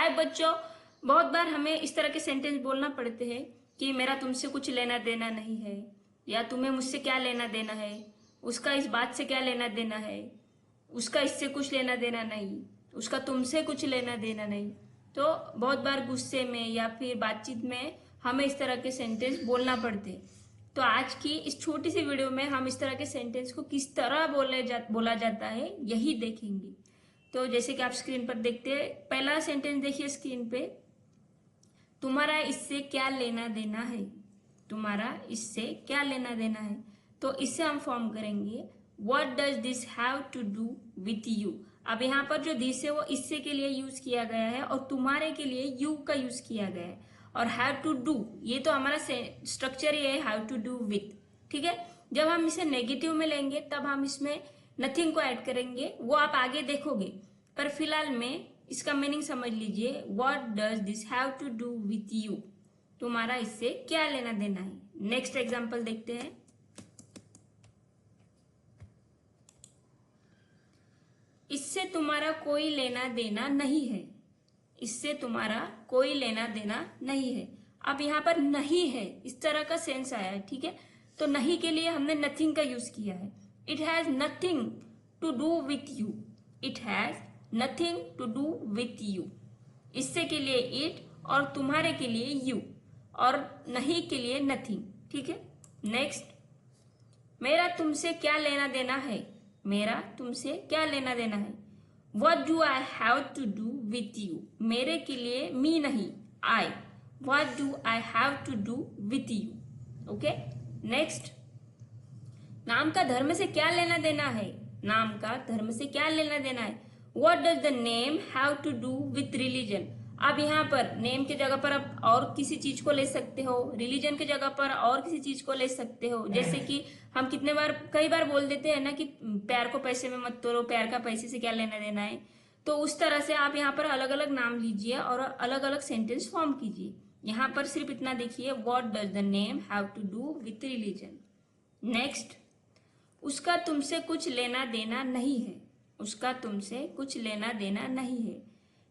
हाय बच्चों, बहुत बार हमें इस तरह के सेंटेंस बोलना पड़ते हैं कि मेरा तुमसे कुछ लेना देना नहीं है, या तुम्हें मुझसे क्या लेना देना है, उसका इस बात से क्या लेना देना है, उसका इससे कुछ लेना देना नहीं, उसका तुमसे कुछ लेना देना नहीं। तो बहुत बार गुस्से में या फिर बातचीत में हमें इस तरह के सेंटेंस बोलना पड़ते हैं। तो आज की इस छोटी सी वीडियो में हम इस तरह के सेंटेंस को किस तरह बोला जाता है यही देखेंगे। तो जैसे कि आप स्क्रीन पर देखते हैं, पहला सेंटेंस देखिए स्क्रीन पे, तुम्हारा इससे क्या लेना देना है। तुम्हारा इससे क्या लेना देना है, तो इससे हम फॉर्म करेंगे what does this have to do with you. अब यहाँ पर जो दिस है वो इससे के लिए यूज किया गया है और तुम्हारे के लिए यू का यूज किया गया है। और हैव टू डू ये तो हमारा स्ट्रक्चर ही है, हैव टू डू विथ। ठीक है, जब हम इसे नेगेटिव में लेंगे तब हम इसमें नथिंग को ऐड करेंगे, वो आप आगे देखोगे। पर फिलहाल में इसका मीनिंग समझ लीजिए, what does this have to do with you. तुम्हारा इससे क्या लेना देना है। नेक्स्ट एग्जांपल देखते हैं। इससे तुम्हारा कोई लेना देना नहीं है। इससे तुम्हारा कोई लेना देना नहीं है। अब यहाँ पर नहीं है इस तरह का सेंस आया है। ठीक है, तो नहीं के लिए हमने नथिंग का यूज किया है। It has nothing to do with you. It has nothing to do with you. इससे के लिए इट और तुम्हारे के लिए यू और नहीं के लिए नथिंग। ठीक है, नेक्स्ट, मेरा तुमसे क्या लेना देना है। मेरा तुमसे क्या लेना देना है। What do I have to do with you? मेरे के लिए मी नहीं, I. What do I have to do with you? Okay? Next, नाम का धर्म से क्या लेना देना है। नाम का धर्म से क्या लेना देना है। What does the name have to do with religion? अब यहाँ पर नेम के जगह पर आप और किसी चीज को ले सकते हो, रिलीजन के जगह पर और किसी चीज को ले सकते हो। जैसे कि हम कई बार बोल देते हैं ना कि प्यार को पैसे में मत तोड़ो, प्यार का पैसे से क्या लेना देना है। तो उस तरह से आप यहाँ पर अलग अलग नाम लीजिए और अलग अलग सेंटेंस फॉर्म कीजिए। यहाँ पर सिर्फ इतना देखिए, what does the name have to do with religion. Next, उसका तुमसे कुछ लेना देना नहीं है। उसका तुमसे कुछ लेना देना नहीं है।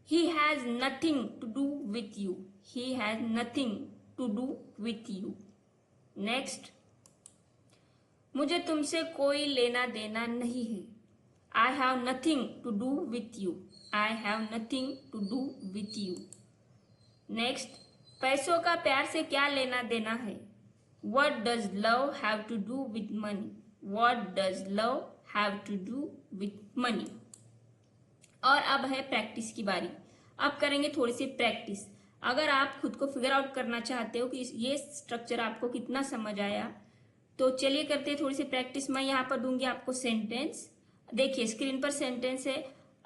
He has nothing to do with you. He has nothing to do with you. Next, मुझे तुमसे कोई लेना देना नहीं है। I have nothing to do with you. I have nothing to do with you. Next, पैसों का प्यार से क्या लेना देना है। What does love have to do with money? What does love have to do with money? और अब है प्रैक्टिस की बारी। अब करेंगे थोड़ी सी प्रैक्टिस। अगर आप खुद को फिगर आउट करना चाहते हो कि ये स्ट्रक्चर आपको कितना समझ आया, तो चलिए करते हैं थोड़ी सी प्रैक्टिस। मैं यहाँ पर दूंगी आपको सेंटेंस। देखिए स्क्रीन पर सेंटेंस है।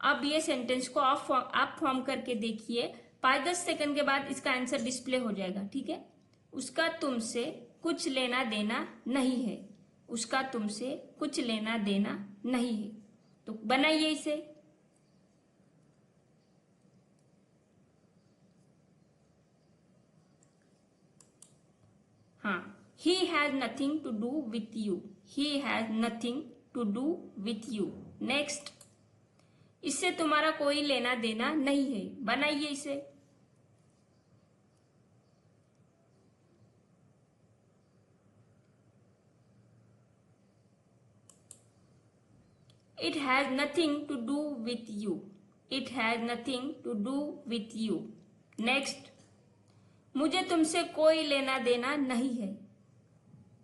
अब ये सेंटेंस को आप फॉर्म करके देखिए। 5-10 सेकंड के बाद इसका आंसर डिस्प्ले हो जाएगा। ठीक है, उसका तुमसे कुछ लेना देना नहीं है। उसका तुमसे कुछ लेना देना नहीं है। तो बनाइए इसे। हाँ, he has nothing to do with you. He has nothing to do with you. Next, इससे तुम्हारा कोई लेना देना नहीं है। बनाइए इसे। It has nothing to do with you. It has nothing to do with you. Next, मुझे तुमसे कोई लेना देना नहीं है।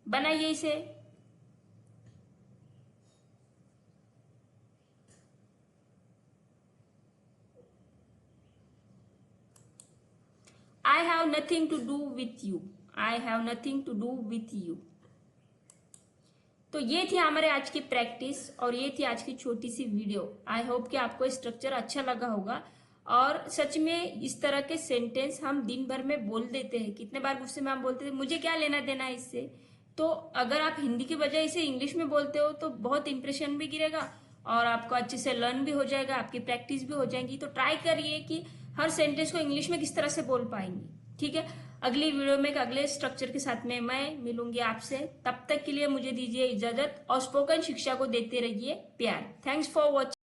बनाइए इसे। I have nothing to do with you. I have nothing to do with you. तो ये थी हमारे आज की प्रैक्टिस और ये थी आज की छोटी सी वीडियो। आई होप कि आपको स्ट्रक्चर अच्छा लगा होगा। और सच में इस तरह के सेंटेंस हम दिन भर में बोल देते हैं। कितने बार गुस्से में हम बोलते थे मुझे क्या लेना देना है इससे। तो अगर आप हिंदी की बजाय इसे इंग्लिश में बोलते हो तो बहुत इंप्रेशन भी गिरेगा और आपको अच्छे से लर्न भी हो जाएगा, आपकी प्रैक्टिस भी हो जाएगी। तो ट्राई करिए कि हर सेंटेंस को इंग्लिश में किस तरह से बोल पाएंगे। ठीक है, अगली वीडियो में एक अगले स्ट्रक्चर के साथ में मैं मिलूंगी आपसे। तब तक के लिए मुझे दीजिए इजाजत और स्पोकन शिक्षा को देते रहिए प्यार। Thanks for watching.